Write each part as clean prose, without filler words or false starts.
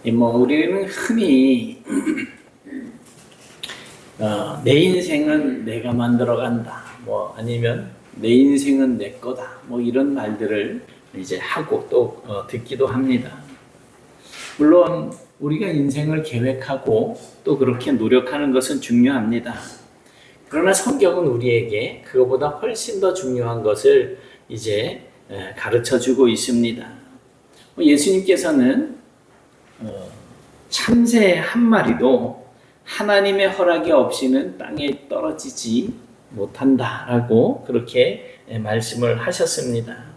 우리는 흔히 내 인생은 내가 만들어 간다. 아니면 내 인생은 내 거다. 이런 말들을 이제 하고 또 듣기도 합니다. 물론 우리가 인생을 계획하고 또 그렇게 노력하는 것은 중요합니다. 그러나 성경은 우리에게 그것보다 훨씬 더 중요한 것을 이제 가르쳐 주고 있습니다. 예수님께서는 참새 한 마리도 하나님의 허락이 없이는 땅에 떨어지지 못한다라고 그렇게 말씀을 하셨습니다.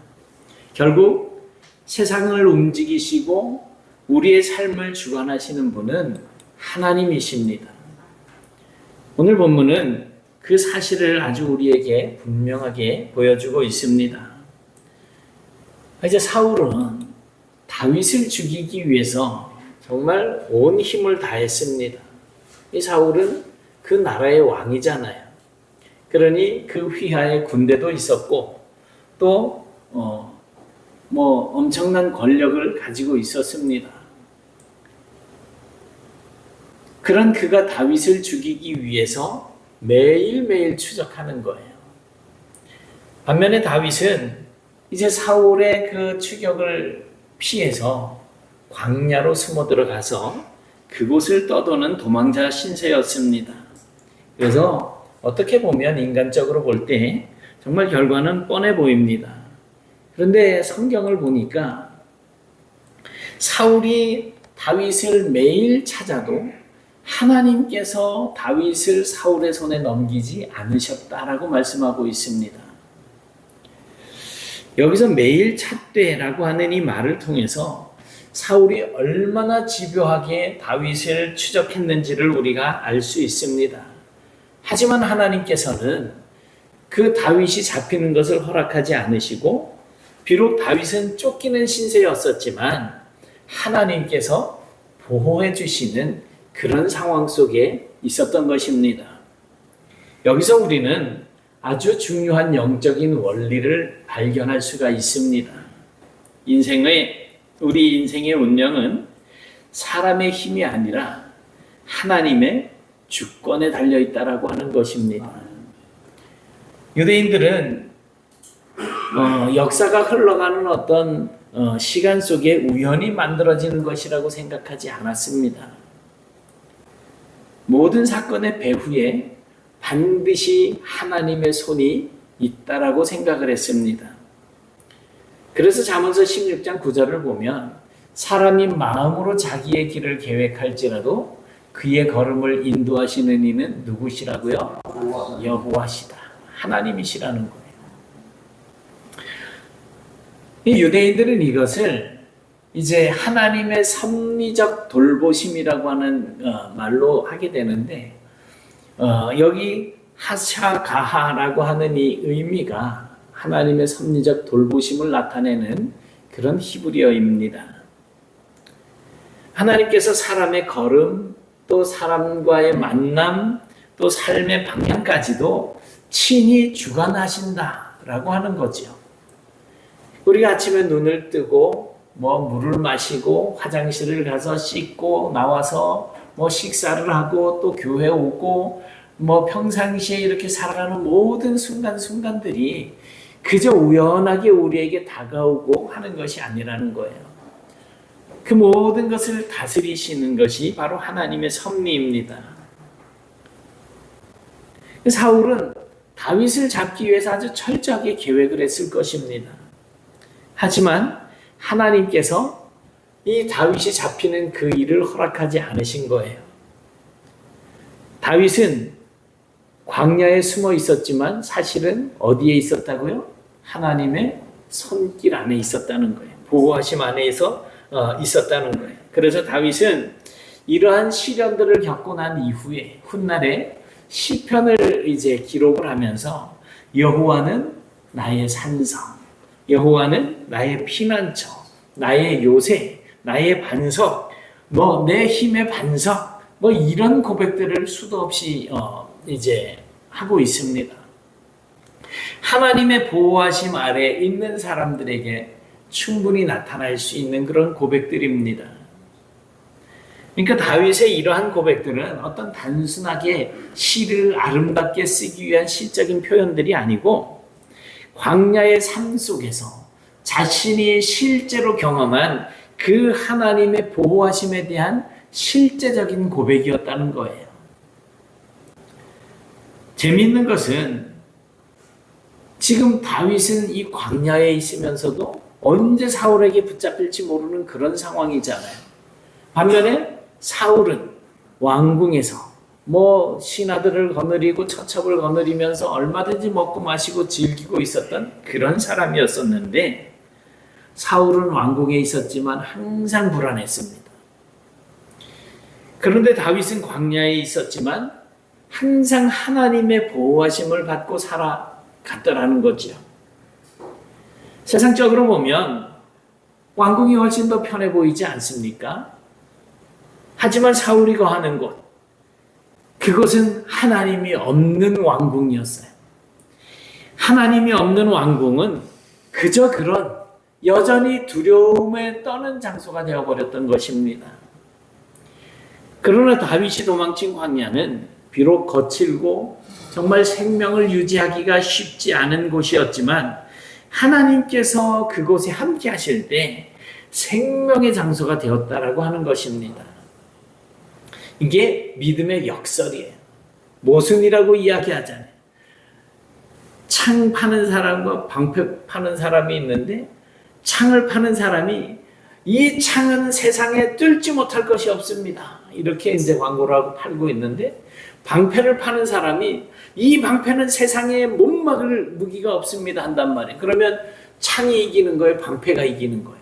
결국 세상을 움직이시고 우리의 삶을 주관하시는 분은 하나님이십니다. 오늘 본문은 그 사실을 아주 우리에게 분명하게 보여주고 있습니다. 이제 사울은 다윗을 죽이기 위해서 정말 온 힘을 다했습니다. 이 사울은 그 나라의 왕이잖아요. 그러니 그 휘하에 군대도 있었고 또 엄청난 권력을 가지고 있었습니다. 그런 그가 다윗을 죽이기 위해서 매일매일 추적하는 거예요. 반면에 다윗은 이제 사울의 그 추격을 피해서 광야로 숨어 들어가서 그곳을 떠도는 도망자 신세였습니다. 그래서 어떻게 보면 인간적으로 볼 때 정말 결과는 뻔해 보입니다. 그런데 성경을 보니까 사울이 다윗을 매일 찾아도 하나님께서 다윗을 사울의 손에 넘기지 않으셨다라고 말씀하고 있습니다. 여기서 매일 찾되라고 하는 이 말을 통해서 사울이 얼마나 집요하게 다윗을 추적했는지를 우리가 알 수 있습니다. 하지만 하나님께서는 그 다윗이 잡히는 것을 허락하지 않으시고 비록 다윗은 쫓기는 신세였었지만 하나님께서 보호해 주시는 그런 상황 속에 있었던 것입니다. 여기서 우리는 아주 중요한 영적인 원리를 발견할 수가 있습니다. 우리 인생의 운명은 사람의 힘이 아니라 하나님의 주권에 달려 있다라고 하는 것입니다. 유대인들은 역사가 흘러가는 어떤 시간 속에 우연히 만들어지는 것이라고 생각하지 않았습니다. 모든 사건의 배후에 반드시 하나님의 손이 있다라고 생각을 했습니다. 그래서 잠언서 16장 9절을 보면 사람이 마음으로 자기의 길을 계획할지라도 그의 걸음을 인도하시는 이는 누구시라고요? 여호와시다. 하나님이시라는 거예요. 이 유대인들은 이것을 이제 하나님의 섭리적 돌보심이라고 하는 말로 하게 되는데 여기 하샤가하라고 하는 이 의미가 하나님의 섭리적 돌보심을 나타내는 그런 히브리어입니다. 하나님께서 사람의 걸음, 또 사람과의 만남, 또 삶의 방향까지도 친히 주관하신다라고 하는 거죠. 우리가 아침에 눈을 뜨고 물을 마시고 화장실을 가서 씻고 나와서 식사를 하고 또 교회 오고 평상시에 이렇게 살아가는 모든 순간순간들이 그저 우연하게 우리에게 다가오고 하는 것이 아니라는 거예요. 그 모든 것을 다스리시는 것이 바로 하나님의 섭리입니다. 사울은 다윗을 잡기 위해서 아주 철저하게 계획을 했을 것입니다. 하지만 하나님께서 이 다윗이 잡히는 그 일을 허락하지 않으신 거예요. 다윗은 광야에 숨어 있었지만 사실은 어디에 있었다고요? 하나님의 손길 안에 있었다는 거예요. 보호하심 안에서 있었다는 거예요. 그래서 다윗은 이러한 시련들을 겪고 난 이후에 훗날에 시편을 이제 기록을 하면서 여호와는 나의 산성, 여호와는 나의 피난처, 나의 요새, 나의 반석, 내 힘의 반석, 이런 고백들을 수도 없이 이제 하고 있습니다. 하나님의 보호하심 아래 있는 사람들에게 충분히 나타날 수 있는 그런 고백들입니다. 그러니까 다윗의 이러한 고백들은 어떤 단순하게 시를 아름답게 쓰기 위한 시적인 표현들이 아니고 광야의 삶 속에서 자신이 실제로 경험한 그 하나님의 보호하심에 대한 실제적인 고백이었다는 거예요. 재미있는 것은 지금 다윗은 이 광야에 있으면서도 언제 사울에게 붙잡힐지 모르는 그런 상황이잖아요. 반면에 사울은 왕궁에서 신하들을 거느리고 처첩을 거느리면서 얼마든지 먹고 마시고 즐기고 있었던 그런 사람이었었는데 사울은 왕궁에 있었지만 항상 불안했습니다. 그런데 다윗은 광야에 있었지만 항상 하나님의 보호하심을 받고 살아갔더라는 거죠. 세상적으로 보면 왕궁이 훨씬 더 편해 보이지 않습니까? 하지만 사울이 거하는 곳, 그것은 하나님이 없는 왕궁이었어요. 하나님이 없는 왕궁은 그저 그런 여전히 두려움에 떠는 장소가 되어버렸던 것입니다. 그러나 다윗이 도망친 광야는 비록 거칠고 정말 생명을 유지하기가 쉽지 않은 곳이었지만 하나님께서 그곳에 함께 하실 때 생명의 장소가 되었다라고 하는 것입니다. 이게 믿음의 역설이에요. 모순이라고 이야기하잖아요. 창 파는 사람과 방패 파는 사람이 있는데 창을 파는 사람이 이 창은 세상에 뚫지 못할 것이 없습니다. 이렇게 이제 광고를 하고 팔고 있는데 방패를 파는 사람이 이 방패는 세상에 못 막을 무기가 없습니다 한단 말이에요. 그러면 창이 이기는 거예요? 방패가 이기는 거예요?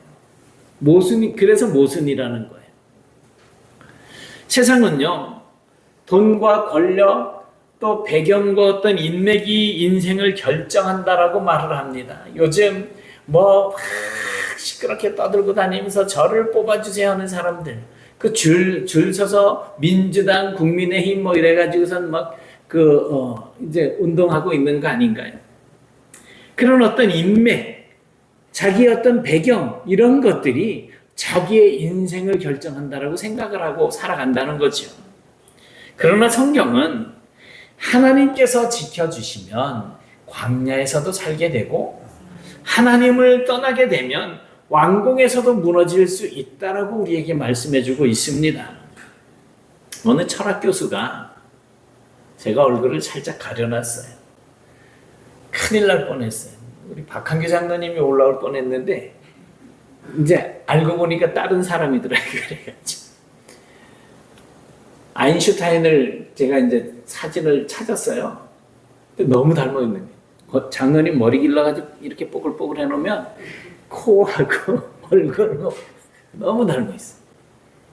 그래서 모순이라는 거예요. 세상은요, 돈과 권력, 또 배경과 어떤 인맥이 인생을 결정한다라고 말을 합니다. 요즘 시끄럽게 떠들고 다니면서 저를 뽑아주세요 하는 사람들, 그 줄 서서 민주당, 국민의힘 이래가지고선 이제 운동하고 있는 거 아닌가요? 그런 어떤 인맥, 자기의 어떤 배경, 이런 것들이 자기의 인생을 결정한다라고 생각을 하고 살아간다는 거죠. 그러나 성경은 하나님께서 지켜주시면 광야에서도 살게 되고 하나님을 떠나게 되면 왕궁에서도 무너질 수 있다라고 우리에게 말씀해주고 있습니다. 어느 철학 교수가 제가 얼굴을 살짝 가려놨어요. 큰일 날 뻔했어요. 우리 박한규 장로님이 올라올 뻔했는데 이제 알고 보니까 다른 사람이더라고요. 그래가지고 아인슈타인을 제가 이제 사진을 찾았어요. 근데 너무 닮아 있는 거예요. 장로님 머리 길러가지고 이렇게 뽀글뽀글 해놓으면 코하고 얼굴하고 너무 닮아 있어.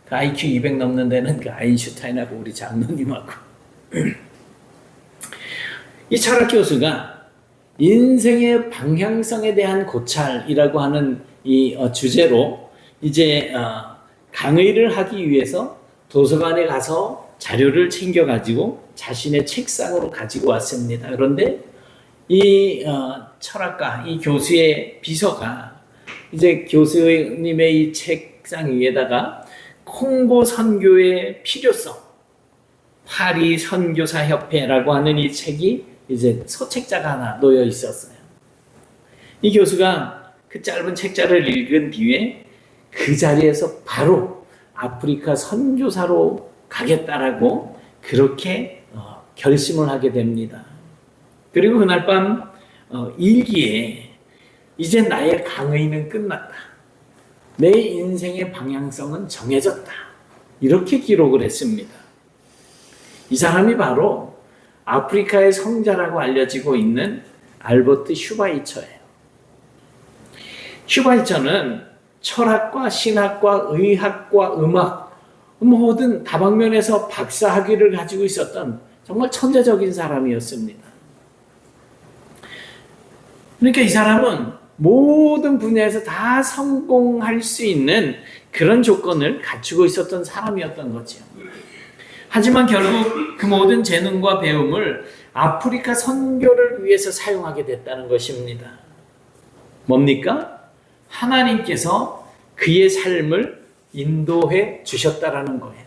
그 IQ 200 넘는 데는 그 아인슈타인하고 우리 장로님하고. 이 철학 교수가 인생의 방향성에 대한 고찰이라고 하는 이 주제로 이제 강의를 하기 위해서 도서관에 가서 자료를 챙겨가지고 자신의 책상으로 가지고 왔습니다. 그런데 이 철학가, 이 교수의 비서가 이제 교수님의 이 책상 위에다가 콩고 선교의 필요성, 파리 선교사 협회라고 하는 이 책이 이제 소책자가 하나 놓여 있었어요. 이 교수가 그 짧은 책자를 읽은 뒤에 그 자리에서 바로 아프리카 선교사로 가겠다라고 그렇게 결심을 하게 됩니다. 그리고 그날 밤 일기에 이제 나의 강의는 끝났다. 내 인생의 방향성은 정해졌다. 이렇게 기록을 했습니다. 이 사람이 바로 아프리카의 성자라고 알려지고 있는 알버트 슈바이처예요. 슈바이처는 철학과 신학과 의학과 음악 모든 다방면에서 박사학위를 가지고 있었던 정말 천재적인 사람이었습니다. 그러니까 이 사람은 모든 분야에서 다 성공할 수 있는 그런 조건을 갖추고 있었던 사람이었던 거죠. 하지만 결국 그 모든 재능과 배움을 아프리카 선교를 위해서 사용하게 됐다는 것입니다. 뭡니까? 하나님께서 그의 삶을 인도해 주셨다라는 거예요.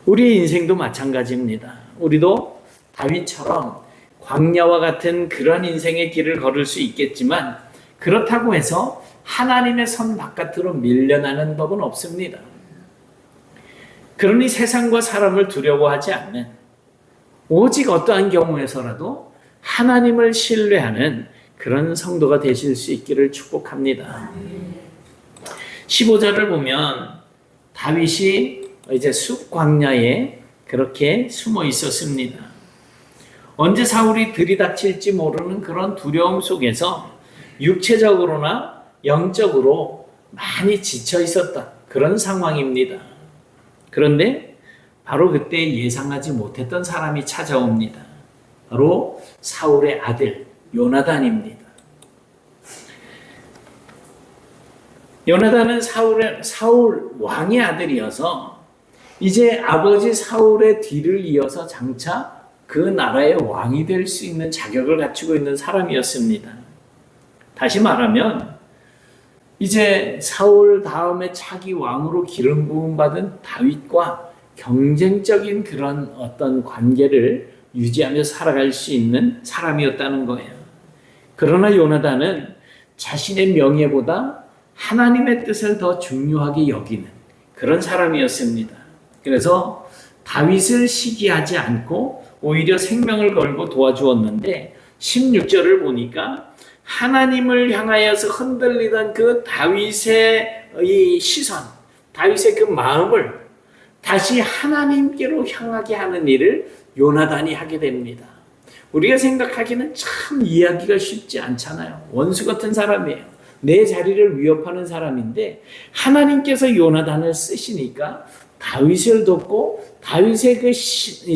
우리 인생도 마찬가지입니다. 우리도 다윗처럼 광야와 같은 그런 인생의 길을 걸을 수 있겠지만 그렇다고 해서 하나님의 선 바깥으로 밀려나는 법은 없습니다. 그러니 세상과 사람을 두려워하지 않는, 오직 어떠한 경우에서라도 하나님을 신뢰하는 그런 성도가 되실 수 있기를 축복합니다. 15절을 보면 다윗이 이제 숲 광야에 그렇게 숨어 있었습니다. 언제 사울이 들이닥칠지 모르는 그런 두려움 속에서 육체적으로나 영적으로 많이 지쳐 있었던 그런 상황입니다. 그런데 바로 그때 예상하지 못했던 사람이 찾아옵니다. 바로 사울의 아들 요나단입니다. 요나단은 사울 왕의 아들이어서 이제 아버지 사울의 뒤를 이어서 장차 그 나라의 왕이 될 수 있는 자격을 갖추고 있는 사람이었습니다. 다시 말하면 이제 사울 다음에 차기 왕으로 기름 부음 받은 다윗과 경쟁적인 그런 어떤 관계를 유지하며 살아갈 수 있는 사람이었다는 거예요. 그러나 요나단은 자신의 명예보다 하나님의 뜻을 더 중요하게 여기는 그런 사람이었습니다. 그래서 다윗을 시기하지 않고 오히려 생명을 걸고 도와주었는데 16절을 보니까 하나님을 향하여서 흔들리던 그 다윗의 이 시선, 다윗의 그 마음을 다시 하나님께로 향하게 하는 일을 요나단이 하게 됩니다. 우리가 생각하기는 참 이해하기가 쉽지 않잖아요. 원수 같은 사람이에요. 내 자리를 위협하는 사람인데 하나님께서 요나단을 쓰시니까 다윗을 돕고 다윗의 그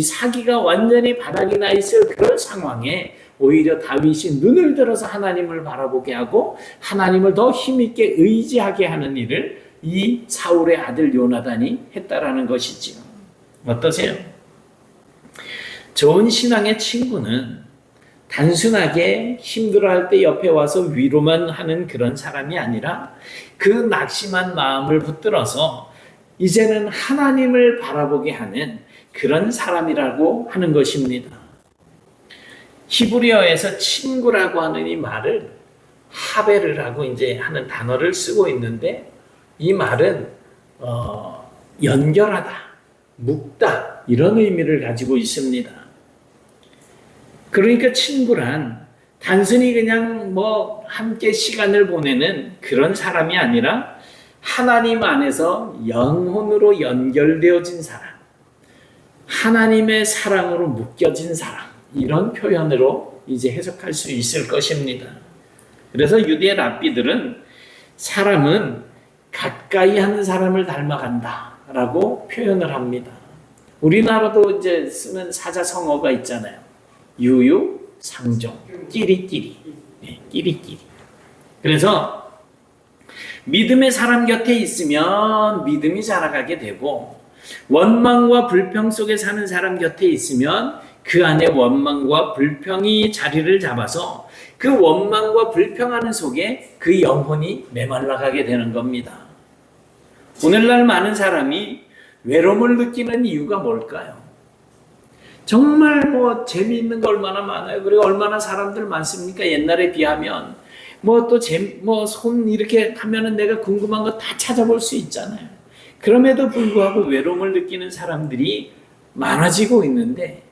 사기가 완전히 바닥이 나 있을 그런 상황에 오히려 다윗이 눈을 들어서 하나님을 바라보게 하고 하나님을 더 힘있게 의지하게 하는 일을 이 사울의 아들 요나단이 했다라는 것이지요. 어떠세요? 좋은 신앙의 친구는 단순하게 힘들어할 때 옆에 와서 위로만 하는 그런 사람이 아니라 그 낙심한 마음을 붙들어서 이제는 하나님을 바라보게 하는 그런 사람이라고 하는 것입니다. 히브리어에서 친구라고 하는 이 말을 하베르라고 이제 하는 단어를 쓰고 있는데 이 말은 연결하다, 묶다 이런 의미를 가지고 있습니다. 그러니까 친구란 단순히 그냥 뭐 함께 시간을 보내는 그런 사람이 아니라 하나님 안에서 영혼으로 연결되어진 사람, 하나님의 사랑으로 묶여진 사람, 이런 표현으로 이제 해석할 수 있을 것입니다. 그래서 유대 랍비들은 사람은 가까이 하는 사람을 닮아간다 라고 표현을 합니다. 우리나라도 이제 쓰는 사자성어가 있잖아요. 유유, 상종, 끼리끼리. 네, 끼리끼리. 그래서 믿음의 사람 곁에 있으면 믿음이 자라가게 되고 원망과 불평 속에 사는 사람 곁에 있으면 그 안에 원망과 불평이 자리를 잡아서 그 원망과 불평하는 속에 그 영혼이 메말라가게 되는 겁니다. 오늘날 많은 사람이 외로움을 느끼는 이유가 뭘까요? 정말 뭐 재미있는 거 얼마나 많아요. 그리고 얼마나 사람들 많습니까? 옛날에 비하면 손 이렇게 하면은 내가 궁금한 거 다 찾아볼 수 있잖아요. 그럼에도 불구하고 외로움을 느끼는 사람들이 많아지고 있는데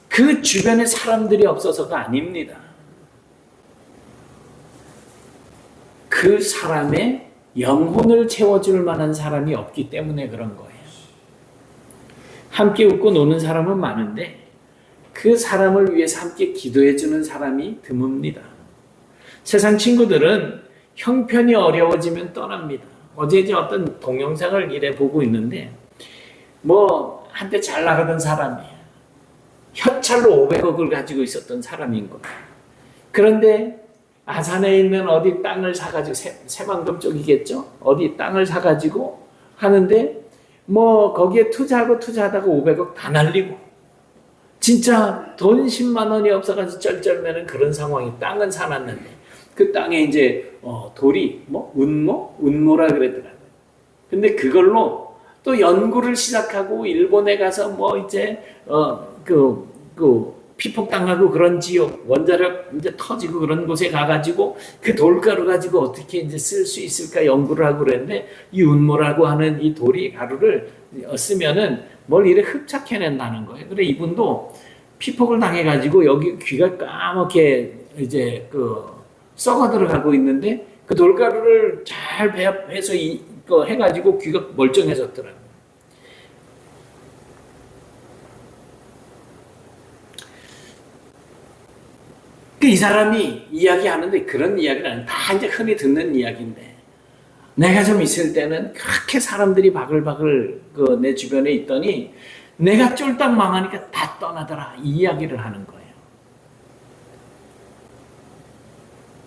그 주변에 사람들이 없어서가 아닙니다. 그 사람의 영혼을 채워줄 만한 사람이 없기 때문에 그런 거예요. 함께 웃고 노는 사람은 많은데 그 사람을 위해서 함께 기도해주는 사람이 드뭅니다. 세상 친구들은 형편이 어려워지면 떠납니다. 어제 이제 어떤 동영상을 이래 보고 있는데 뭐 한때 잘 나가던 사람이에요. 현찰로 500억을 가지고 있었던 사람인 거예요. 그런데 아산에 있는 어디 땅을 사가지고 새만금 쪽이겠죠? 어디 땅을 사가지고 하는데 뭐 거기에 투자하다가 500억 다 날리고 진짜 돈 10만 원이 없어가지고 쩔쩔매는 그런 상황이 땅은 사놨는데 그 땅에 이제 돌이 운모라 그랬더라고요. 근데 그걸로 또 연구를 시작하고 일본에 가서 뭐 이제 피폭 당하고 그런 지역 원자력 이제 터지고 그런 곳에 가가지고 그 돌가루 가지고 어떻게 이제 쓸 수 있을까 연구를 하고 그랬는데 이 운모라고 하는 이 돌이 가루를 쓰면은 뭘 이래 흡착해낸다는 거예요. 그래 이분도 피폭을 당해가지고 여기 귀가 까맣게 이제 썩어 들어가고 있는데 그 돌가루를 잘 배합해서 해가지고 귀가 멀쩡해졌더라고요. 이 사람이 이야기하는데 그런 이야기는 다 이제 흔히 듣는 이야기인데 내가 좀 있을 때는 그렇게 사람들이 바글바글 내 주변에 있더니 내가 쫄딱 망하니까 다 떠나더라 이 이야기를 하는 거예요.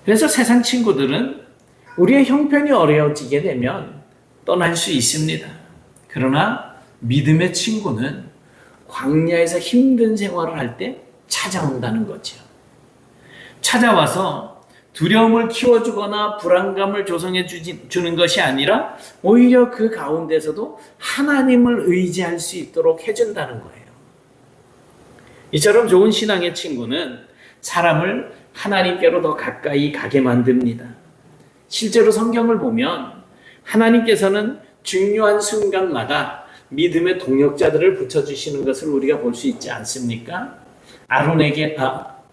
그래서 세상 친구들은 우리의 형편이 어려워지게 되면 떠날 수 있습니다. 그러나 믿음의 친구는 광야에서 힘든 생활을 할 때 찾아온다는 거죠. 찾아와서 두려움을 키워주거나 불안감을 조성해 주는 것이 아니라 오히려 그 가운데서도 하나님을 의지할 수 있도록 해준다는 거예요. 이처럼 좋은 신앙의 친구는 사람을 하나님께로 더 가까이 가게 만듭니다. 실제로 성경을 보면 하나님께서는 중요한 순간마다 믿음의 동역자들을 붙여주시는 것을 우리가 볼 수 있지 않습니까?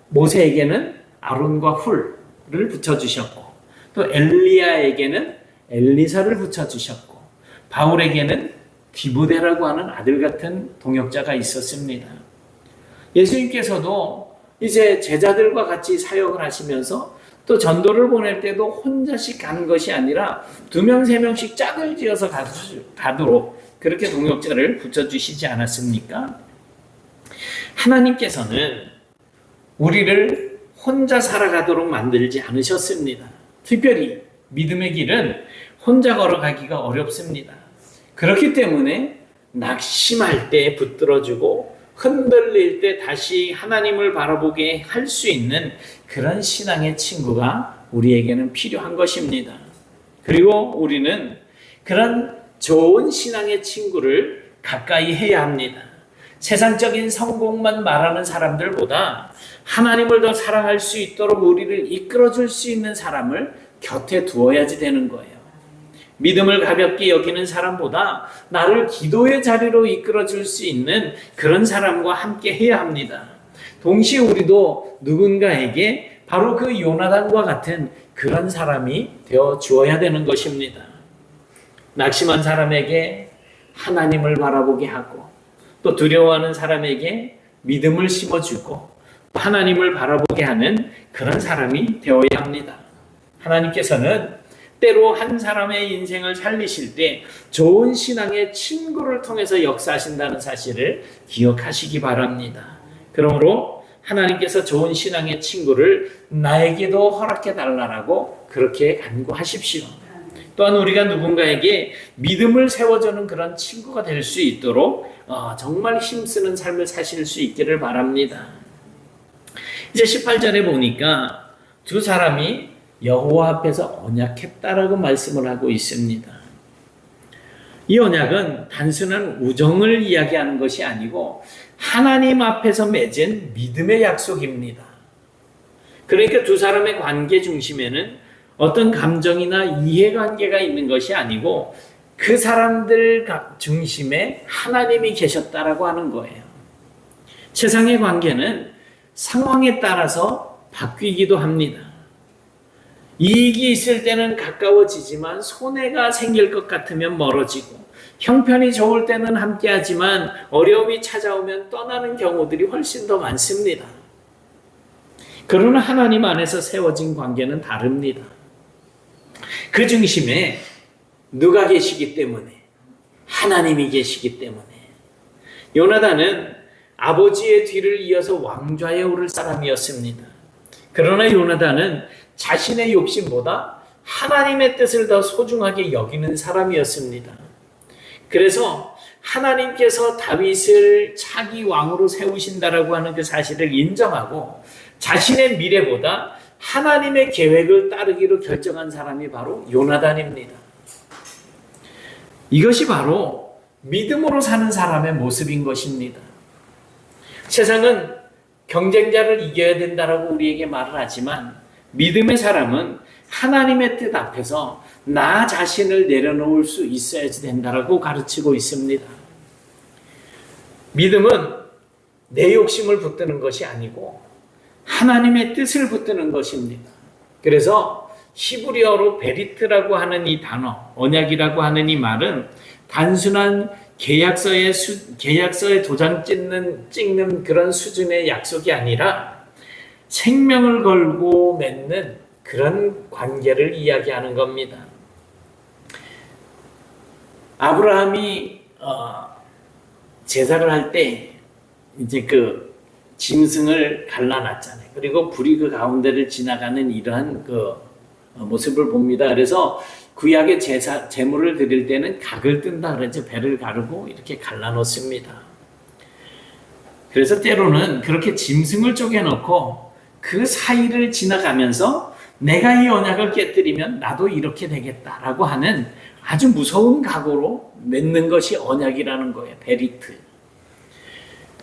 모세에게는 아론과 훌을 붙여주셨고 또 엘리야에게는 엘리사를 붙여주셨고 바울에게는 디모데라고 하는 아들 같은 동역자가 있었습니다. 예수님께서도 이제 제자들과 같이 사역을 하시면서 또 전도를 보낼 때도 혼자씩 가는 것이 아니라 2명, 3명씩 짝을 지어서 가도록 그렇게 동역자를 붙여주시지 않았습니까? 하나님께서는 우리를 혼자 살아가도록 만들지 않으셨습니다. 특별히 믿음의 길은 혼자 걸어가기가 어렵습니다. 그렇기 때문에 낙심할 때 붙들어주고 흔들릴 때 다시 하나님을 바라보게 할 수 있는 그런 신앙의 친구가 우리에게는 필요한 것입니다. 그리고 우리는 그런 좋은 신앙의 친구를 가까이 해야 합니다. 세상적인 성공만 말하는 사람들보다 하나님을 더 사랑할 수 있도록 우리를 이끌어줄 수 있는 사람을 곁에 두어야지 되는 거예요. 믿음을 가볍게 여기는 사람보다 나를 기도의 자리로 이끌어줄 수 있는 그런 사람과 함께 해야 합니다. 동시에 우리도 누군가에게 바로 그 요나단과 같은 그런 사람이 되어 주어야 되는 것입니다. 낙심한 사람에게 하나님을 바라보게 하고 또 두려워하는 사람에게 믿음을 심어주고 하나님을 바라보게 하는 그런 사람이 되어야 합니다. 하나님께서는 때로 한 사람의 인생을 살리실 때 좋은 신앙의 친구를 통해서 역사하신다는 사실을 기억하시기 바랍니다. 그러므로 하나님께서 좋은 신앙의 친구를 나에게도 허락해 달라고 그렇게 간구하십시오. 또한 우리가 누군가에게 믿음을 세워주는 그런 친구가 될 수 있도록 정말 힘쓰는 삶을 사실 수 있기를 바랍니다. 이제 18절에 보니까 두 사람이 여호와 앞에서 언약했다라고 말씀을 하고 있습니다. 이 언약은 단순한 우정을 이야기하는 것이 아니고 하나님 앞에서 맺은 믿음의 약속입니다. 그러니까 두 사람의 관계 중심에는 어떤 감정이나 이해관계가 있는 것이 아니고 그 사람들 중심에 하나님이 계셨다라고 하는 거예요. 세상의 관계는 상황에 따라서 바뀌기도 합니다. 이익이 있을 때는 가까워지지만 손해가 생길 것 같으면 멀어지고 형편이 좋을 때는 함께하지만 어려움이 찾아오면 떠나는 경우들이 훨씬 더 많습니다. 그러나 하나님 안에서 세워진 관계는 다릅니다. 그 중심에 누가 계시기 때문에 하나님이 계시기 때문에 요나단은 아버지의 뒤를 이어서 왕좌에 오를 사람이었습니다. 그러나 요나단은 자신의 욕심보다 하나님의 뜻을 더 소중하게 여기는 사람이었습니다. 그래서 하나님께서 다윗을 차기 왕으로 세우신다라고 하는 그 사실을 인정하고 자신의 미래보다 하나님의 계획을 따르기로 결정한 사람이 바로 요나단입니다. 이것이 바로 믿음으로 사는 사람의 모습인 것입니다. 세상은 경쟁자를 이겨야 된다라고 우리에게 말을 하지만 믿음의 사람은 하나님의 뜻 앞에서 나 자신을 내려놓을 수 있어야지 된다라고 가르치고 있습니다. 믿음은 내 욕심을 붙드는 것이 아니고 하나님의 뜻을 붙드는 것입니다. 그래서 히브리어로 베리트라고 하는 이 단어, 언약이라고 하는 이 말은 단순한 계약서에 도장 찍는 그런 수준의 약속이 아니라 생명을 걸고 맺는 그런 관계를 이야기하는 겁니다. 아브라함이 제사를 할 때 이제 그 짐승을 갈라놨잖아요. 그리고 불이 그 가운데를 지나가는 이러한 그 모습을 봅니다. 그래서 구약의 제물을 드릴 때는 각을 뜬다 그러죠. 배를 가르고 이렇게 갈라놓습니다. 그래서 때로는 그렇게 짐승을 쪼개놓고 그 사이를 지나가면서 내가 이 언약을 깨뜨리면 나도 이렇게 되겠다라고 하는 아주 무서운 각오로 맺는 것이 언약이라는 거예요. 베리트.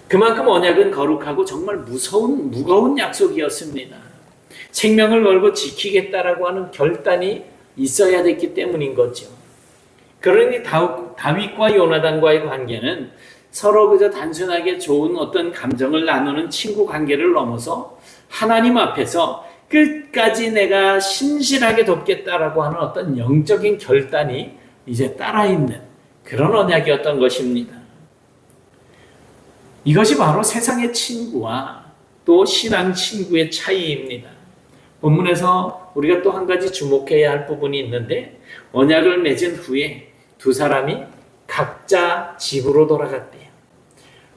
그만큼 언약은 거룩하고 정말 무거운 약속이었습니다. 생명을 걸고 지키겠다라고 하는 결단이 있어야 됐기 때문인 거죠. 그러니 다윗과 요나단과의 관계는 서로 그저 단순하게 좋은 어떤 감정을 나누는 친구 관계를 넘어서 하나님 앞에서 끝까지 내가 신실하게 돕겠다라고 하는 어떤 영적인 결단이 이제 따라있는 그런 언약이었던 것입니다. 이것이 바로 세상의 친구와 또 신앙 친구의 차이입니다. 본문에서 우리가 또 한 가지 주목해야 할 부분이 있는데 언약을 맺은 후에 두 사람이 각자 집으로 돌아갔대요.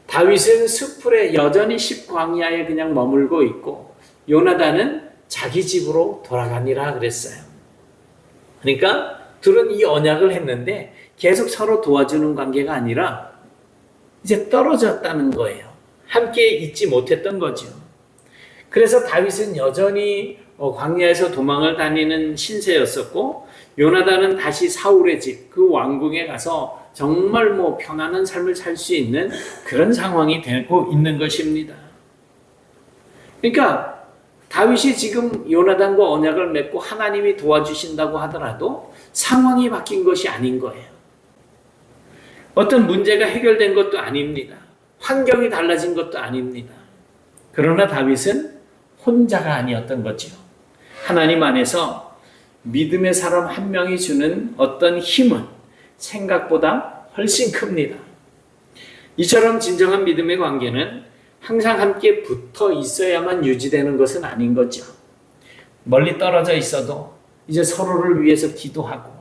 다윗은 숲풀에 여전히 십광야에 그냥 머물고 있고 요나단은 자기 집으로 돌아가니라 그랬어요. 그러니까 둘은 이 언약을 했는데 계속 서로 도와주는 관계가 아니라 이제 떨어졌다는 거예요. 함께 있지 못했던 거죠. 그래서 다윗은 여전히 광야에서 도망을 다니는 신세였었고 요나단은 다시 사울의 집, 그 왕궁에 가서 정말 편안한 삶을 살 수 있는 그런 상황이 되고 있는 것입니다. 그러니까 다윗이 지금 요나단과 언약을 맺고 하나님이 도와주신다고 하더라도 상황이 바뀐 것이 아닌 거예요. 어떤 문제가 해결된 것도 아닙니다. 환경이 달라진 것도 아닙니다. 그러나 다윗은 혼자가 아니었던 거죠. 하나님 안에서 믿음의 사람 한 명이 주는 어떤 힘은 생각보다 훨씬 큽니다. 이처럼 진정한 믿음의 관계는 항상 함께 붙어 있어야만 유지되는 것은 아닌 거죠. 멀리 떨어져 있어도 이제 서로를 위해서 기도하고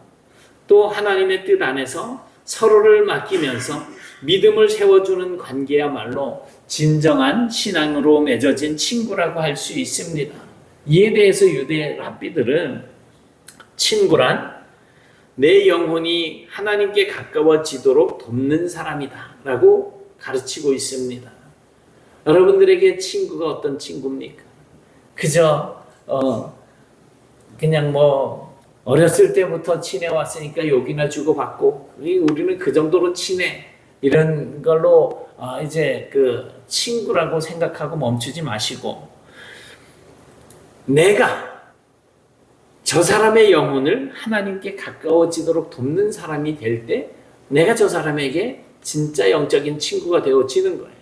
또 하나님의 뜻 안에서 서로를 맡기면서 믿음을 세워주는 관계야말로 진정한 신앙으로 맺어진 친구라고 할 수 있습니다. 이에 대해서 유대 랍비들은 친구란 내 영혼이 하나님께 가까워지도록 돕는 사람이다 라고 가르치고 있습니다. 여러분들에게 친구가 어떤 친구입니까? 그저 그냥 어렸을 때부터 친해왔으니까 욕이나 주고받고 우리는 그 정도로 친해 이런 걸로 이제 그 친구라고 생각하고 멈추지 마시고 내가 저 사람의 영혼을 하나님께 가까워지도록 돕는 사람이 될 때 내가 저 사람에게 진짜 영적인 친구가 되어지는 거예요.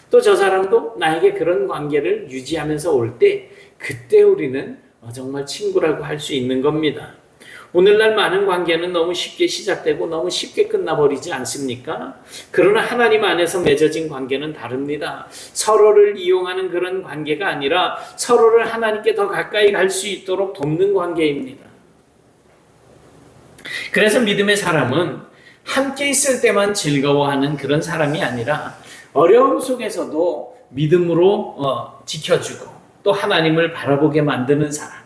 또 저 사람도 나에게 그런 관계를 유지하면서 올 때 그때 우리는 정말 친구라고 할 수 있는 겁니다. 오늘날 많은 관계는 너무 쉽게 시작되고 너무 쉽게 끝나버리지 않습니까? 그러나 하나님 안에서 맺어진 관계는 다릅니다. 서로를 이용하는 그런 관계가 아니라 서로를 하나님께 더 가까이 갈 수 있도록 돕는 관계입니다. 그래서 믿음의 사람은 함께 있을 때만 즐거워하는 그런 사람이 아니라 어려움 속에서도 믿음으로 지켜주고 또 하나님을 바라보게 만드는 사람,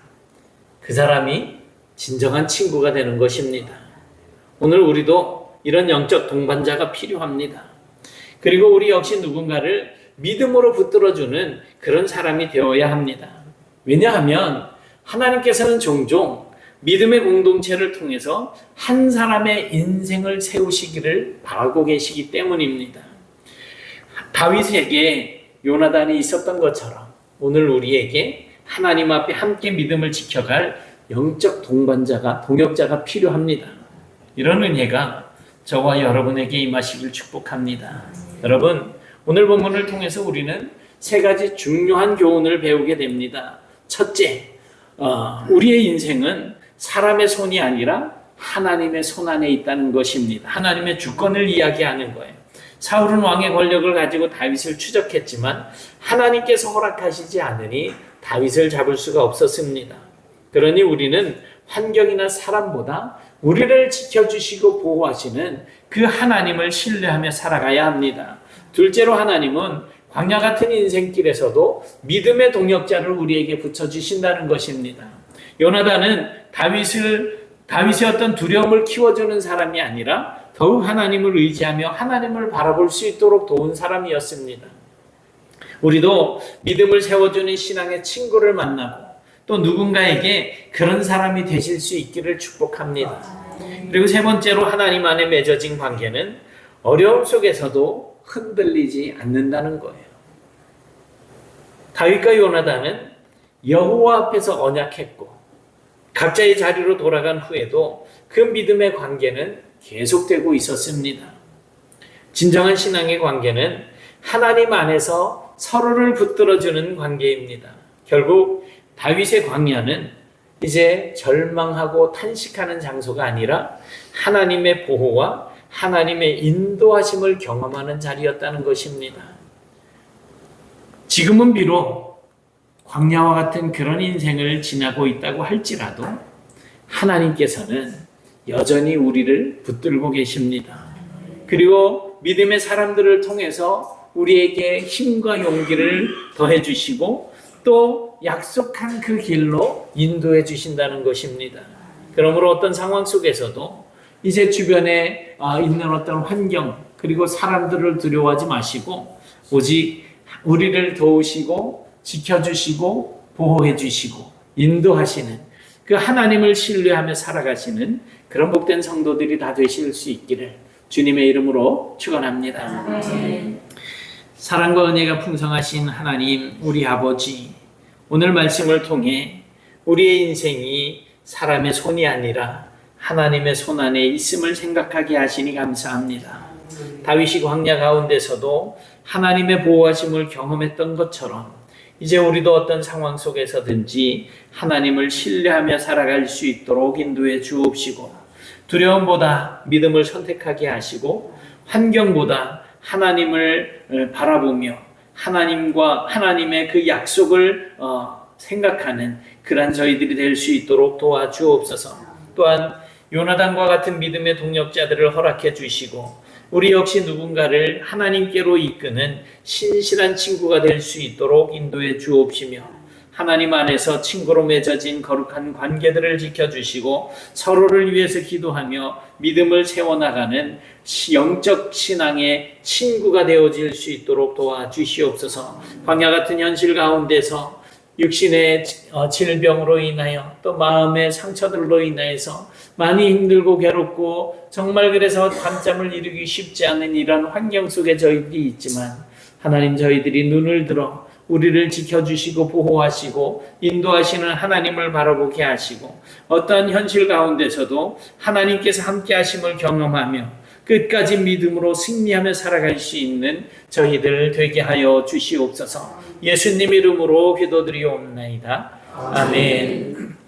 그 사람이 진정한 친구가 되는 것입니다. 오늘 우리도 이런 영적 동반자가 필요합니다. 그리고 우리 역시 누군가를 믿음으로 붙들어주는 그런 사람이 되어야 합니다. 왜냐하면 하나님께서는 종종 믿음의 공동체를 통해서 한 사람의 인생을 세우시기를 바라고 계시기 때문입니다. 다윗에게 요나단이 있었던 것처럼 오늘 우리에게 하나님 앞에 함께 믿음을 지켜갈 영적 동역자가 필요합니다. 이런 은혜가 저와 여러분에게 임하시길 축복합니다. 여러분, 오늘 본문을 통해서 우리는 세 가지 중요한 교훈을 배우게 됩니다. 첫째, 우리의 인생은 사람의 손이 아니라 하나님의 손 안에 있다는 것입니다. 하나님의 주권을 이야기하는 거예요. 사울은 왕의 권력을 가지고 다윗을 추적했지만 하나님께서 허락하시지 않으니 다윗을 잡을 수가 없었습니다. 그러니 우리는 환경이나 사람보다 우리를 지켜주시고 보호하시는 그 하나님을 신뢰하며 살아가야 합니다. 둘째로, 하나님은 광야 같은 인생길에서도 믿음의 동역자를 우리에게 붙여주신다는 것입니다. 요나단은 다윗의 어떤 두려움을 키워주는 사람이 아니라 더욱 하나님을 의지하며 하나님을 바라볼 수 있도록 도운 사람이었습니다. 우리도 믿음을 세워주는 신앙의 친구를 만나고 또 누군가에게 그런 사람이 되실 수 있기를 축복합니다. 그리고 세 번째로, 하나님 안에 맺어진 관계는 어려움 속에서도 흔들리지 않는다는 거예요. 다윗과 요나단은 여호와 앞에서 언약했고 각자의 자리로 돌아간 후에도 그 믿음의 관계는 계속되고 있었습니다. 진정한 신앙의 관계는 하나님 안에서 서로를 붙들어주는 관계입니다. 결국 다윗의 광야는 이제 절망하고 탄식하는 장소가 아니라 하나님의 보호와 하나님의 인도하심을 경험하는 자리였다는 것입니다. 지금은 비록 광야와 같은 그런 인생을 지나고 있다고 할지라도 하나님께서는 여전히 우리를 붙들고 계십니다. 그리고 믿음의 사람들을 통해서 우리에게 힘과 용기를 더해 주시고 또 약속한 그 길로 인도해 주신다는 것입니다. 그러므로 어떤 상황 속에서도 이제 주변에 있는 어떤 환경 그리고 사람들을 두려워하지 마시고 오직 우리를 도우시고 지켜주시고 보호해 주시고 인도하시는 그 하나님을 신뢰하며 살아가시는 그런 복된 성도들이 다 되실 수 있기를 주님의 이름으로 축원합니다. 사랑과 은혜가 풍성하신 하나님, 우리 아버지, 오늘 말씀을 통해 우리의 인생이 사람의 손이 아니라 하나님의 손 안에 있음을 생각하게 하시니 감사합니다. 다윗이 광야 가운데서도 하나님의 보호하심을 경험했던 것처럼 이제 우리도 어떤 상황 속에서든지 하나님을 신뢰하며 살아갈 수 있도록 인도해 주옵시고 두려움보다 믿음을 선택하게 하시고 환경보다 하나님을 바라보며 하나님과 하나님의 그 약속을 생각하는 그런 저희들이 될 수 있도록 도와주옵소서. 또한 요나단과 같은 믿음의 동역자들을 허락해 주시고 우리 역시 누군가를 하나님께로 이끄는 신실한 친구가 될 수 있도록 인도해 주옵시며 하나님 안에서 친구로 맺어진 거룩한 관계들을 지켜주시고 서로를 위해서 기도하며 믿음을 세워나가는 영적 신앙의 친구가 되어질 수 있도록 도와주시옵소서. 광야 같은 현실 가운데서 육신의 질병으로 인하여 또 마음의 상처들로 인하여서 많이 힘들고 괴롭고 정말 그래서 밤잠을 이루기 쉽지 않은 이런 환경 속에 저희들이 있지만 하나님, 저희들이 눈을 들어 우리를 지켜주시고 보호하시고 인도하시는 하나님을 바라보게 하시고 어떠한 현실 가운데서도 하나님께서 함께 하심을 경험하며 끝까지 믿음으로 승리하며 살아갈 수 있는 저희들 되게 하여 주시옵소서. 예수님 이름으로 기도드리옵나이다. 아멘.